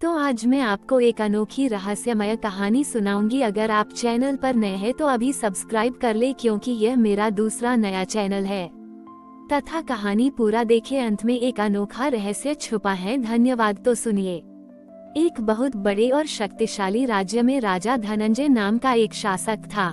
तो आज मैं आपको एक अनोखी रहस्यमय कहानी सुनाऊंगी। अगर आप चैनल पर नए हैं तो अभी सब्सक्राइब कर ले, क्योंकि यह मेरा दूसरा नया चैनल है। तथा कहानी पूरा देखे, अंत में एक अनोखा रहस्य छुपा है। धन्यवाद। तो सुनिए। एक बहुत बड़े और शक्तिशाली राज्य में राजा धनंजय नाम का एक शासक था।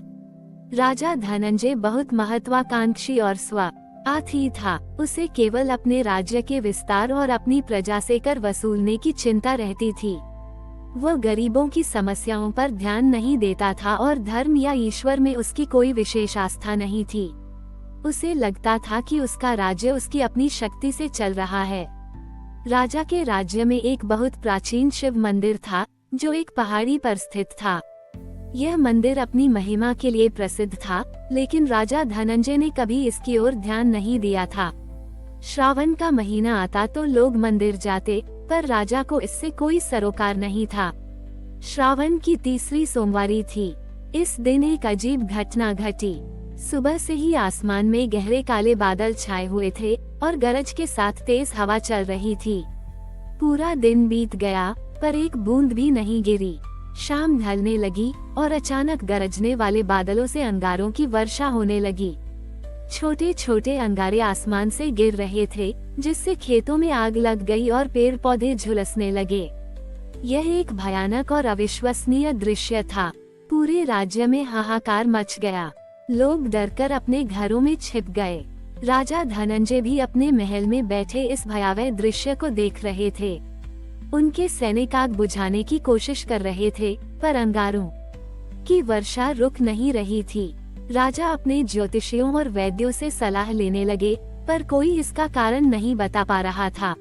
राजा धनंजय बहुत महत्वाकांक्षी और स्वार्थी था। उसे केवल अपने राज्य के विस्तार और अपनी प्रजा से कर वसूलने की चिंता रहती थी। वह गरीबों की समस्याओं पर ध्यान नहीं देता था और धर्म या ईश्वर में उसकी कोई विशेष आस्था नहीं थी। उसे लगता था कि उसका राज्य उसकी अपनी शक्ति से चल रहा है। राजा के राज्य में एक बहुत प्राचीन शिव मंदिर था, जो एक पहाड़ी पर स्थित था। यह मंदिर अपनी महिमा के लिए प्रसिद्ध था, लेकिन राजा धनंजय ने कभी इसकी ओर ध्यान नहीं दिया था। श्रावण का महीना आता तो लोग मंदिर जाते, पर राजा को इससे कोई सरोकार नहीं था। श्रावण की तीसरी सोमवारी थी। इस दिन एक अजीब घटना घटी। सुबह से ही आसमान में गहरे काले बादल छाए हुए थे और गरज के साथ तेज हवा चल रही थी। पूरा दिन बीत गया, पर एक बूंद भी नहीं गिरी। शाम ढलने लगी और अचानक गरजने वाले बादलों से अंगारों की वर्षा होने लगी। छोटे छोटे अंगारे आसमान से गिर रहे थे, जिससे खेतों में आग लग गई और पेड़ पौधे झुलसने लगे। यह एक भयानक और अविश्वसनीय दृश्य था। पूरे राज्य में हाहाकार मच गया। लोग डरकर अपने घरों में छिप गए। राजा धनंजय भी अपने महल में बैठे इस भयावह दृश्य को देख रहे थे। उनके सैनिक आग बुझाने की कोशिश कर रहे थे, पर अंगारों की वर्षा रुक नहीं रही थी। राजा अपने ज्योतिषियों और वैद्यों से सलाह लेने लगे, पर कोई इसका कारण नहीं बता पा रहा था।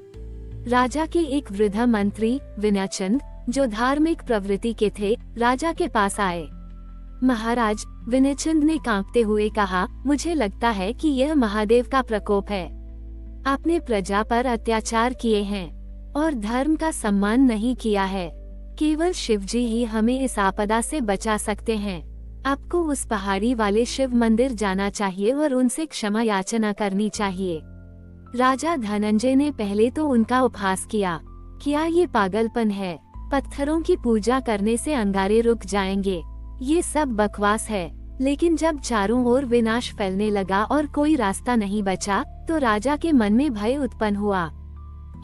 राजा के एक वृद्ध मंत्री विनयचंद, जो धार्मिक प्रवृत्ति के थे, राजा के पास आए। महाराज, विनयचंद ने कांपते हुए कहा, मुझे लगता है कि यह महादेव का प्रकोप है। आपने प्रजा पर अत्याचार किए हैं और धर्म का सम्मान नहीं किया है। केवल शिवजी ही हमें इस आपदा से बचा सकते हैं। आपको उस पहाड़ी वाले शिव मंदिर जाना चाहिए और उनसे क्षमा याचना करनी चाहिए। राजा धनंजय ने पहले तो उनका उपहास किया। क्या ये पागलपन है? पत्थरों की पूजा करने से अंगारे रुक जाएंगे? ये सब बकवास है। लेकिन जब चारों ओर विनाश फैलने लगा और कोई रास्ता नहीं बचा, तो राजा के मन में भय उत्पन्न हुआ।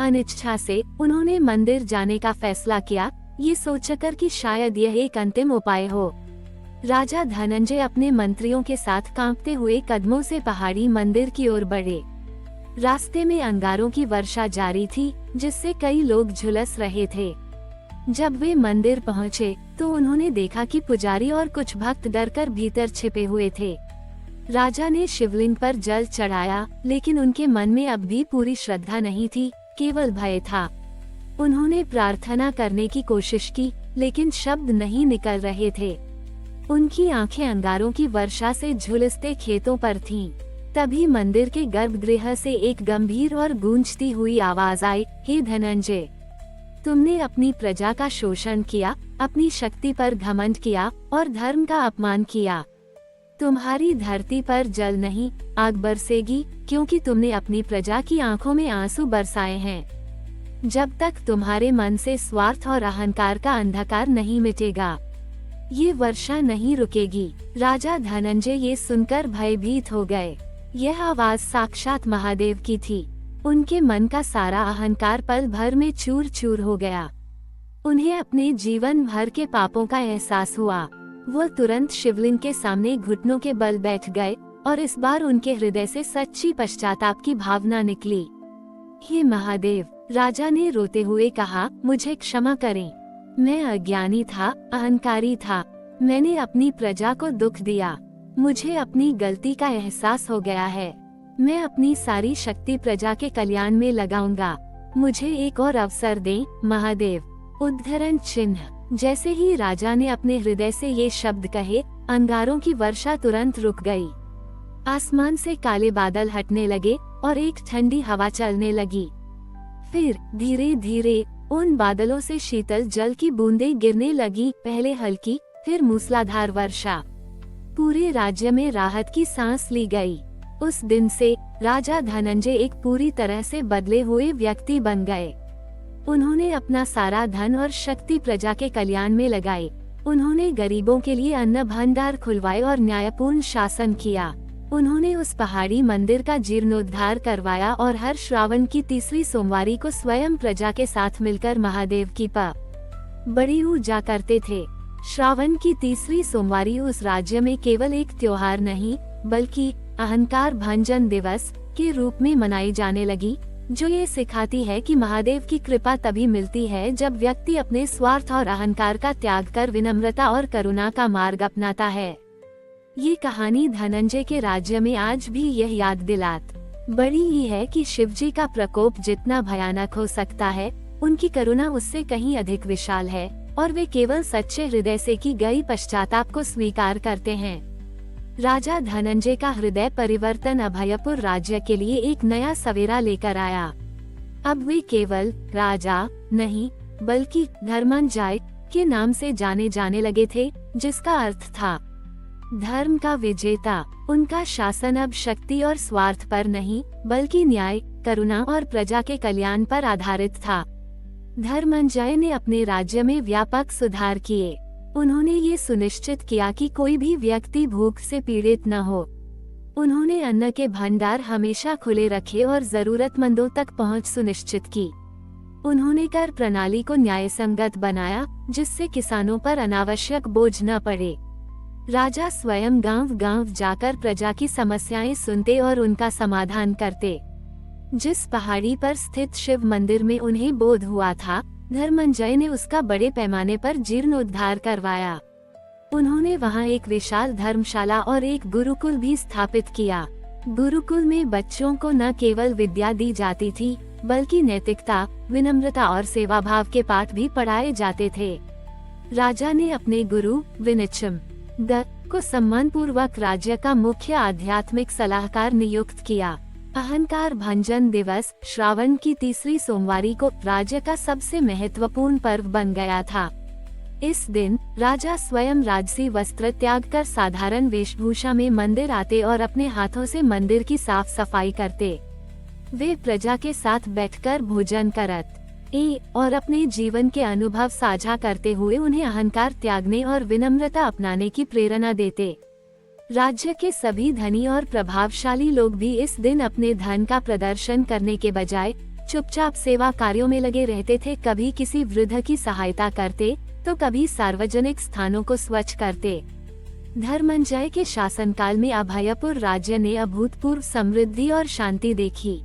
अनिच्छा से उन्होंने मंदिर जाने का फैसला किया, ये सोचकर कि शायद यह एक अंतिम उपाय हो। राजा धनंजय अपने मंत्रियों के साथ कांपते हुए कदमों से पहाड़ी मंदिर की ओर बढ़े। रास्ते में अंगारों की वर्षा जारी थी, जिससे कई लोग झुलस रहे थे। जब वे मंदिर पहुंचे, तो उन्होंने देखा कि पुजारी और कुछ भक्त डरकर भीतर छिपे हुए थे। राजा ने शिवलिंग पर जल चढ़ाया, लेकिन उनके मन में अब भी पूरी श्रद्धा नहीं थी, केवल भय था। उन्होंने प्रार्थना करने की कोशिश की, लेकिन शब्द नहीं निकल रहे थे। उनकी आंखें अंगारों की वर्षा से झुलसते खेतों पर थीं। तभी मंदिर के गर्भगृह से एक गंभीर और गूंजती हुई आवाज आई, हे धनंजय, तुमने अपनी प्रजा का शोषण किया, अपनी शक्ति पर घमंड किया और धर्म का अपमान किया। तुम्हारी धरती पर जल नहीं, आग बरसेगी, क्योंकि तुमने अपनी प्रजा की आंखों में आंसू बरसाए हैं। जब तक तुम्हारे मन से स्वार्थ और अहंकार का अंधकार नहीं मिटेगा, ये वर्षा नहीं रुकेगी। राजा धनंजय ये सुनकर भयभीत हो गए। यह आवाज साक्षात महादेव की थी। उनके मन का सारा अहंकार पल भर में चूर चूर हो गया। उन्हें अपने जीवन भर के पापों का एहसास हुआ। वह तुरंत शिवलिंग के सामने घुटनों के बल बैठ गए और इस बार उनके हृदय से सच्ची पश्चाताप की भावना निकली। हे महादेव, राजा ने रोते हुए कहा, मुझे क्षमा करें। मैं अज्ञानी था, अहंकारी था। मैंने अपनी प्रजा को दुख दिया। मुझे अपनी गलती का एहसास हो गया है। मैं अपनी सारी शक्ति प्रजा के कल्याण में लगाऊंगा। मुझे एक और अवसर दें, महादेव। उद्धरण चिन्ह। जैसे ही राजा ने अपने हृदय से ये शब्द कहे, अंगारों की वर्षा तुरंत रुक गई। आसमान से काले बादल हटने लगे और एक ठंडी हवा चलने लगी। फिर धीरे धीरे उन बादलों से शीतल जल की बूंदें गिरने लगी, पहले हल्की, फिर मूसलाधार वर्षा। पूरे राज्य में राहत की सांस ली गई। उस दिन से राजा धनंजय एक पूरी तरह से बदले हुए व्यक्ति बन गए। उन्होंने अपना सारा धन और शक्ति प्रजा के कल्याण में लगाई। उन्होंने गरीबों के लिए अन्न भंडार खुलवाए और न्यायपूर्ण शासन किया। उन्होंने उस पहाड़ी मंदिर का जीर्णोद्धार करवाया और हर श्रावण की तीसरी सोमवारी को स्वयं प्रजा के साथ मिलकर महादेव की बड़ी पूजा करते थे। श्रावण की तीसरी सोमवारी उस राज्य में केवल एक त्योहार नहीं बल्कि अहंकार भंजन दिवस के रूप में मनाई जाने लगी, जो ये सिखाती है कि महादेव की कृपा तभी मिलती है जब व्यक्ति अपने स्वार्थ और अहंकार का त्याग कर विनम्रता और करुणा का मार्ग अपनाता है। ये कहानी धनंजय के राज्य में आज भी यह याद दिलात बड़ी ही है कि शिवजी का प्रकोप जितना भयानक हो सकता है, उनकी करुणा उससे कहीं अधिक विशाल है और वे केवल सच्चे हृदय से की गई पश्चाताप को स्वीकार करते हैं। राजा धनंजय का हृदय परिवर्तन अभयपुर राज्य के लिए एक नया सवेरा लेकर आया। अब वे केवल राजा नहीं बल्कि धर्मंजय के नाम से जाने जाने लगे थे, जिसका अर्थ था धर्म का विजेता। उनका शासन अब शक्ति और स्वार्थ पर नहीं बल्कि न्याय, करुणा और प्रजा के कल्याण पर आधारित था। धर्मंजय ने अपने राज्य में व्यापक सुधार किए। उन्होंने ये सुनिश्चित किया कि कोई भी व्यक्ति भूख से पीड़ित न हो। उन्होंने अन्न के भंडार हमेशा खुले रखे और जरूरतमंदों तक पहुंच सुनिश्चित की। उन्होंने कर प्रणाली को न्यायसंगत बनाया, जिससे किसानों पर अनावश्यक बोझ न पड़े। राजा स्वयं गांव-गांव जाकर प्रजा की समस्याएं सुनते और उनका समाधान करते। जिस पहाड़ी पर स्थित शिव मंदिर में उन्हें बोध हुआ था, धर्मंजय ने उसका बड़े पैमाने पर जीर्णोद्धार करवाया। उन्होंने वहां एक विशाल धर्मशाला और एक गुरुकुल भी स्थापित किया। गुरुकुल में बच्चों को न केवल विद्या दी जाती थी बल्कि नैतिकता, विनम्रता और सेवा भाव के पाठ भी पढ़ाए जाते थे। राजा ने अपने गुरु विनिचम दत्त को सम्मानपूर्वक राज्य का मुख्य आध्यात्मिक सलाहकार नियुक्त किया। अहंकार भंजन दिवस श्रावण की तीसरी सोमवारी को राज्य का सबसे महत्वपूर्ण पर्व बन गया था। इस दिन राजा स्वयं राजसी वस्त्र त्याग कर साधारण वेशभूषा में मंदिर आते और अपने हाथों से मंदिर की साफ सफाई करते। वे प्रजा के साथ बैठकर भोजन करत और अपने जीवन के अनुभव साझा करते हुए उन्हें अहंकार त्यागने और विनम्रता अपनाने की प्रेरणा देते। राज्य के सभी धनी और प्रभावशाली लोग भी इस दिन अपने धन का प्रदर्शन करने के बजाय चुपचाप सेवा कार्यों में लगे रहते थे। कभी किसी वृद्ध की सहायता करते तो कभी सार्वजनिक स्थानों को स्वच्छ करते। धर्मंजय के शासनकाल में अभयपुर राज्य ने अभूतपूर्व समृद्धि और शांति देखी।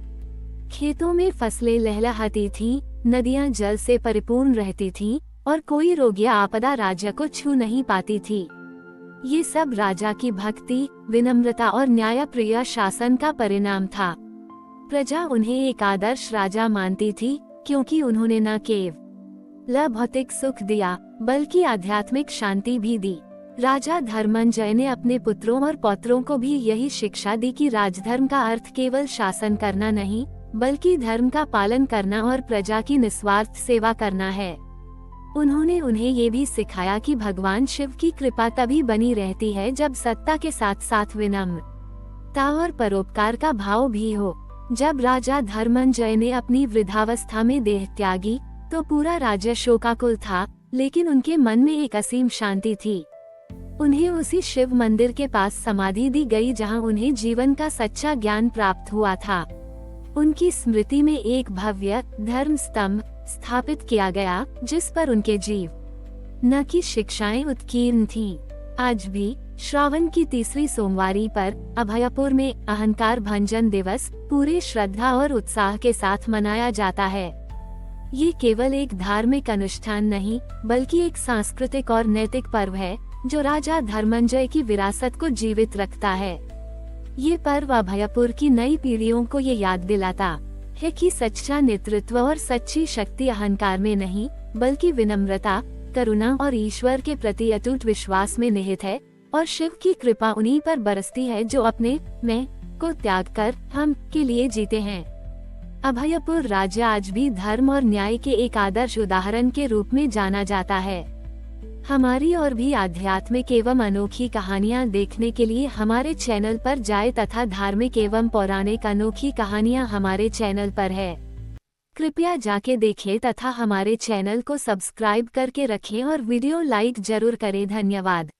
खेतों में फसलें लहलहाती थीं, नदियां जल से परिपूर्ण रहती थीं और कोई रोग या आपदा राज्य को छू नहीं पाती थी। ये सब राजा की भक्ति, विनम्रता और न्यायप्रिय शासन का परिणाम था। प्रजा उन्हें एक आदर्श राजा मानती थी, क्योंकि उन्होंने न केवल भौतिक सुख दिया बल्कि आध्यात्मिक शांति भी दी। राजा धर्मंजय ने अपने पुत्रों और पौत्रों को भी यही शिक्षा दी कि राजधर्म का अर्थ केवल शासन करना नहीं बल्कि धर्म का पालन करना और प्रजा की निस्वार्थ सेवा करना है। उन्होंने उन्हें ये भी सिखाया कि भगवान शिव की कृपा तभी बनी रहती है जब सत्ता के साथ साथ विनम्रता और परोपकार का भाव भी हो। जब राजा धर्मंजय ने अपनी वृद्धावस्था में देह त्यागी तो पूरा राज्य शोकाकुल था, लेकिन उनके मन में एक असीम शांति थी। उन्हें उसी शिव मंदिर के पास समाधि दी गई जहां उन्हें जीवन का सच्चा ज्ञान प्राप्त हुआ था। उनकी स्मृति में एक भव्य धर्म स्तंभ स्थापित किया गया, जिस पर उनके जीवन की शिक्षाएं उत्कीर्ण थीं। आज भी श्रावण की तीसरी सोमवारी पर अभयपुर में अहंकार भंजन दिवस पूरे श्रद्धा और उत्साह के साथ मनाया जाता है। ये केवल एक धार्मिक अनुष्ठान नहीं बल्कि एक सांस्कृतिक और नैतिक पर्व है जो राजा धर्मंजय की विरासत को जीवित रखता है। ये पर्व अभयपुर की नई पीढ़ियों को ये याद दिलाता है कि सच्चा नेतृत्व और सच्ची शक्ति अहंकार में नहीं बल्कि विनम्रता, करुणा और ईश्वर के प्रति अटूट विश्वास में निहित है, और शिव की कृपा उन्हीं पर बरसती है जो अपने मैं को त्याग कर हम के लिए जीते हैं। अभयपुर राज्य आज भी धर्म और न्याय के एक आदर्श उदाहरण के रूप में जाना जाता है। हमारी और भी आध्यात्मिक एवं अनोखी कहानियाँ देखने के लिए हमारे चैनल पर जाएं तथा धार्मिक एवं पौराणिक अनोखी कहानियाँ हमारे चैनल पर है। कृपया जाके देखें तथा हमारे चैनल को सब्सक्राइब करके रखें और वीडियो लाइक जरूर करें। धन्यवाद।